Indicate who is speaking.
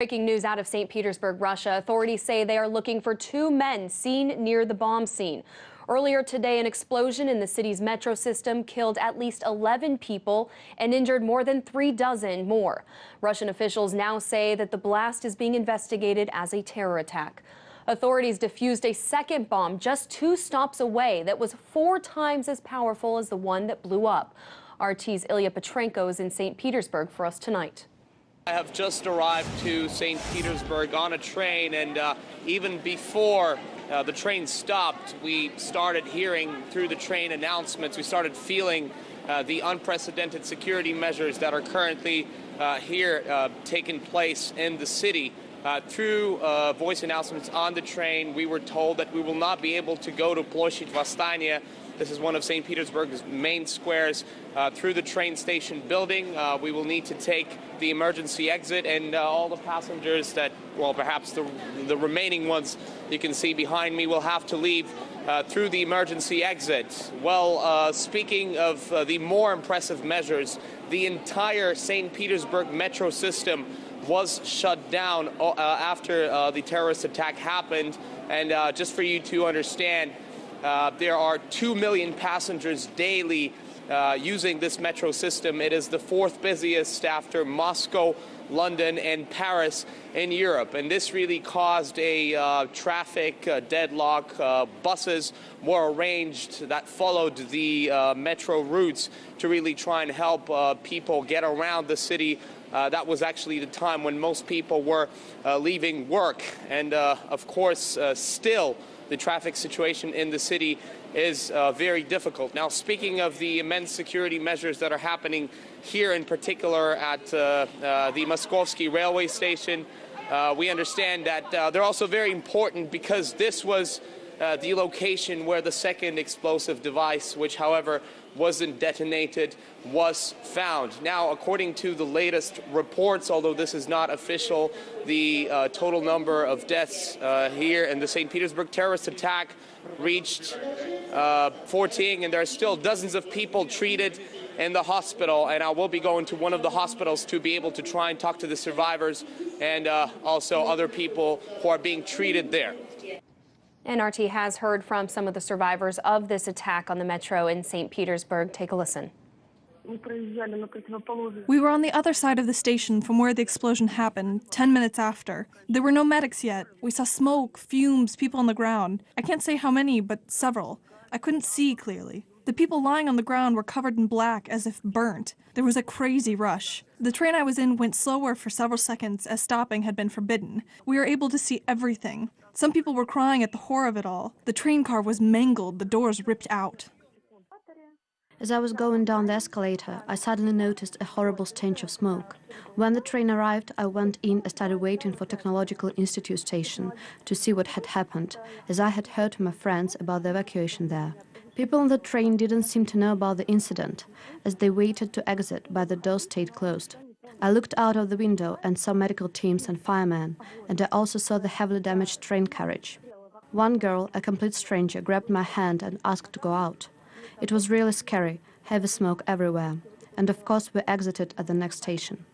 Speaker 1: Breaking news out of St. Petersburg, Russia. Authorities say they are looking for two men seen near the bomb scene. Earlier today, an explosion in the city's metro system killed at least 11 people and injured more than 36 more. Russian officials now say that the blast is being investigated as a terror attack. Authorities defused a second bomb just 2 stops away that was 4 times as powerful as the one that blew up. RT's Ilya Petrenko is in St. Petersburg for us tonight.
Speaker 2: I have just arrived to St. Petersburg on a train, and even before the train stopped, we started hearing through the train announcements. We started feeling the unprecedented security measures that are currently taking place in the city. Through voice announcements on the train, we were told that we will not be able to go to Ploshchad Vostania. This is one of St. Petersburg's main squares. Through the train station building, we will need to take the emergency exit, and all the passengers that, well, perhaps the remaining ones you can see behind me, will have to leave through the emergency exit. Well, speaking of the more impressive measures, the entire St. Petersburg Metro system was shut down after the terrorist attack happened. And just for you to understand, there are 2 million passengers daily using this metro system. It is the 4th busiest after Moscow, London, and Paris in Europe. And this really caused a traffic deadlock. Buses were arranged that followed the metro routes to really try and help people get around the city. That was actually the time when most people were leaving work. And of course, still, the traffic situation in the city is very difficult. Now, speaking of the immense security measures that are happening here, in particular at the Moskovsky railway station, we understand that they're also very important because this was the location where the second explosive device, which, however, wasn't detonated, was found. Now, according to the latest reports, although this is not official, the total number of deaths here in the St. Petersburg terrorist attack reached 14, and there are still dozens of people treated in the hospital. And I will be going to one of the hospitals to be able to try and talk to the survivors and also other people who are being treated there.
Speaker 1: NRT has heard from some of the survivors of this attack on the metro in St. Petersburg. Take a listen.
Speaker 3: We were on the other side of the station from where the explosion happened, 10 minutes after. There were no medics yet. We saw smoke, fumes, people on the ground. I can't say how many, but several. I couldn't see clearly. The people lying on the ground were covered in black, as if burnt. There was a crazy rush. The train I was in went slower for several seconds, as stopping had been forbidden. We were able to see everything. Some people were crying at the horror of it all. The train car was mangled, the doors ripped out.
Speaker 4: As I was going down the escalator, I suddenly noticed a horrible stench of smoke. When the train arrived, I went in and started waiting for Technological Institute station to see what had happened, as I had heard from my friends about the evacuation there. People on the train didn't seem to know about the incident, as they waited to exit, but the doors stayed closed. I looked out of the window and saw medical teams and firemen, and I also saw the heavily damaged train carriage. One girl, a complete stranger, grabbed my hand and asked to go out. It was really scary, heavy smoke everywhere, and of course we exited at the next station.